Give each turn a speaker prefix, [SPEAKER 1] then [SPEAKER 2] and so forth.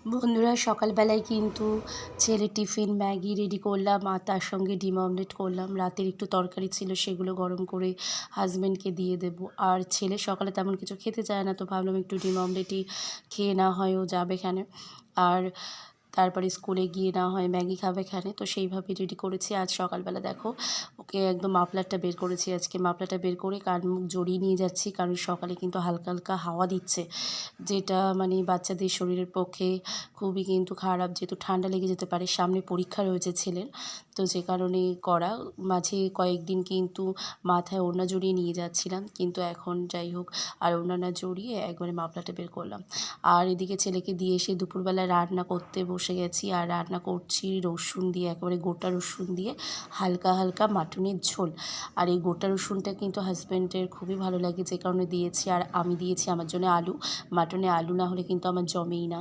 [SPEAKER 1] বন্ধুরা, সকালবেলায় কিন্তু ছেলের টিফিন ম্যাগি রেডি করলাম আর তার সঙ্গে ডিম অমলেট করলাম। রাতের একটু তরকারি ছিল, সেগুলো গরম করে হাজব্যান্ডকে দিয়ে দেবো। আর ছেলে সকালে তেমন কিছু খেতে চায় না, তো ভাবলাম একটু ডিম অমলেটই খেয়ে না হয় ও যাবে এখানে। আর তারপরে স্কুলে গিয়ে না হয় ম্যাগি খাবে এখানে, তো সেইভাবেই রেডি করেছি। আজ সকালবেলা দেখো ওকে একদম মাফলারটা বের করেছি, আজকে মাফলারটা বের করে কান মুখ জড়িয়ে নিয়ে যাচ্ছি, কারণ সকালে কিন্তু হালকা হালকা হাওয়া দিচ্ছে, যেটা মানে বাচ্চাদের শরীরের পক্ষে খুবই কিন্তু খারাপ, যেহেতু ঠান্ডা লেগে যেতে পারে। সামনে পরীক্ষা রয়েছে ছেলের, তো যে কারণে করা। মাঝে কয়েকদিন কিন্তু মাথায় ওড়না জড়িয়ে নিয়ে যাচ্ছিলাম, কিন্তু এখন যাই হোক আর ওড়না না জড়িয়ে একবারে মাফলারটা বের করলাম। আর এদিকে ছেলেকে দিয়ে এসে দুপুরবেলা রান্না করতে বসে গেছি, আর রান্না করছি রসুন দিয়ে, একেবারে গোটা রসুন দিয়ে হালকা হালকা মাটনের ঝোল। আর এই গোটা রসুনটা কিন্তু হাজব্যান্ডের খুবই ভালো লাগে, যে কারণে দিয়েছি। আর আমি দিয়েছি আমার জন্য আলু, মাটনে আলু না হলে কিন্তু আমার জমেই না।